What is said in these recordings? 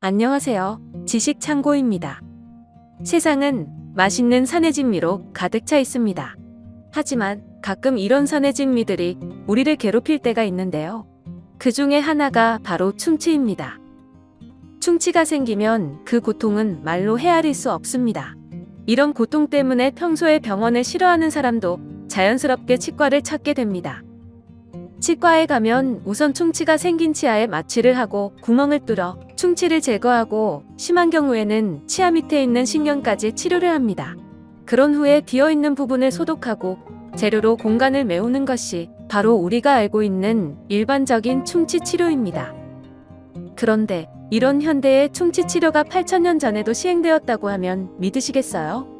안녕하세요. 지식창고입니다. 세상은 맛있는 산해진미로 가득 차 있습니다. 하지만 가끔 이런 산해진미들이 우리를 괴롭힐 때가 있는데요. 그 중에 하나가 바로 충치입니다. 충치가 생기면 그 고통은 말로 헤아릴 수 없습니다. 이런 고통 때문에 평소에 병원을 싫어하는 사람도 자연스럽게 치과를 찾게 됩니다. 치과에 가면 우선 충치가 생긴 치아에 마취를 하고 구멍을 뚫어 충치를 제거하고 심한 경우에는 치아 밑에 있는 신경까지 치료를 합니다. 그런 후에 비어있는 부분을 소독하고 재료로 공간을 메우는 것이 바로 우리가 알고 있는 일반적인 충치 치료입니다. 그런데 이런 현대의 충치 치료가 8,000년 전에도 시행되었다고 하면 믿으시겠어요?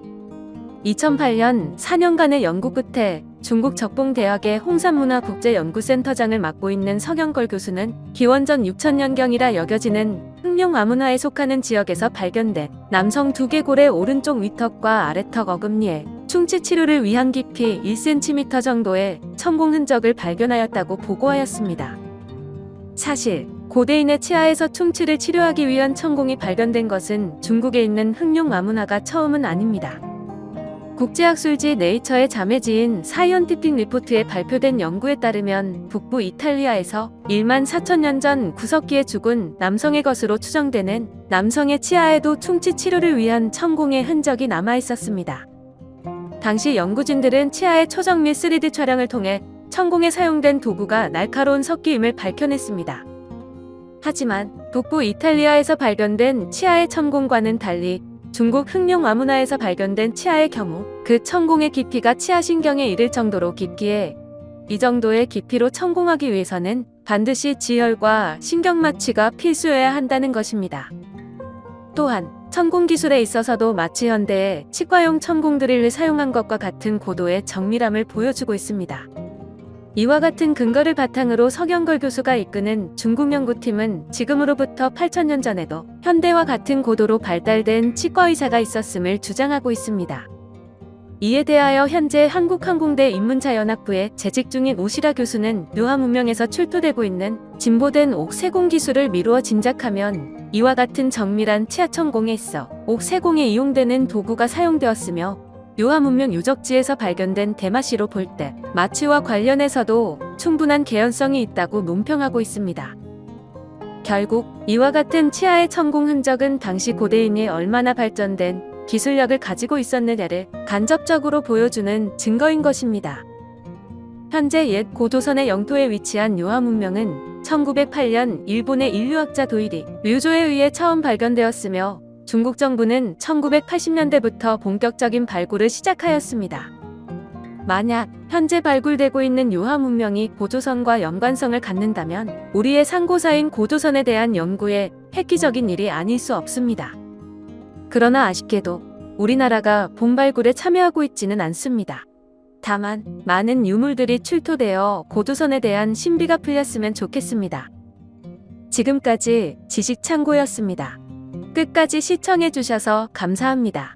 2008년 4년간의 연구 끝에 중국 적봉대학의 홍산문화국제연구센터장을 맡고 있는 서경걸 교수는 기원전 6,000년경이라 여겨지는 흑룡아문화에 속하는 지역에서 발견된 남성 두개골의 오른쪽 위턱과 아래턱 어금니에 충치 치료를 위한 깊이 1cm 정도의 천공 흔적을 발견하였다고 보고하였습니다. 사실 고대인의 치아에서 충치를 치료하기 위한 천공이 발견된 것은 중국에 있는 흑룡아문화가 처음은 아닙니다. 국제학술지 네이처의 자매지인 사이언티픽 리포트에 발표된 연구에 따르면 북부 이탈리아에서 1만 4천년 전 구석기에 죽은 남성의 것으로 추정되는 남성의 치아에도 충치 치료를 위한 천공의 흔적이 남아 있었습니다. 당시 연구진들은 치아의 초정 및 3D 촬영을 통해 천공에 사용된 도구가 날카로운 석기임을 밝혀냈습니다. 하지만 북부 이탈리아에서 발견된 치아의 천공과는 달리 중국 흑룡아문화에서 발견된 치아의 경우 그 천공의 깊이가 치아신경에 이를 정도로 깊기에 이 정도의 깊이로 천공하기 위해서는 반드시 지혈과 신경마취가 필수여야 한다는 것입니다. 또한 천공 기술에 있어서도 마치 현대의 치과용 천공 드릴을 사용한 것과 같은 고도의 정밀함을 보여주고 있습니다. 이와 같은 근거를 바탕으로 서경걸 교수가 이끄는 중국 연구팀은 지금으로부터 8,000년 전에도 현대와 같은 고도로 발달된 치과의사가 있었음을 주장하고 있습니다. 이에 대하여 현재 한국항공대 인문자연학부에 재직 중인 오시라 교수는 묘화문명에서 출토되고 있는 진보된 옥세공 기술을 미루어 짐작하면 이와 같은 정밀한 치아 천공에 있어 옥세공에 이용되는 도구가 사용되었으며 묘화문명 유적지에서 발견된 대마시로 볼 때 마취와 관련해서도 충분한 개연성이 있다고 논평하고 있습니다. 결국 이와 같은 치아의 천공 흔적은 당시 고대인이 얼마나 발전된 기술력을 가지고 있었느냐를 간접적으로 보여주는 증거인 것입니다. 현재 옛 고조선의 영토에 위치한 묘화문명은 1908년 일본의 인류학자 도일이 류조에 의해 처음 발견되었으며 중국 정부는 1980년대부터 본격적인 발굴을 시작하였습니다. 만약 현재 발굴되고 있는 묘화문명이 고조선과 연관성을 갖는다면 우리의 상고사인 고조선에 대한 연구에 획기적인 일이 아닐 수 없습니다. 그러나 아쉽게도 우리나라가 본발굴에 참여하고 있지는 않습니다. 다만 많은 유물들이 출토되어 고조선에 대한 신비가 풀렸으면 좋겠습니다. 지금까지 지식창고였습니다. 끝까지 시청해주셔서 감사합니다.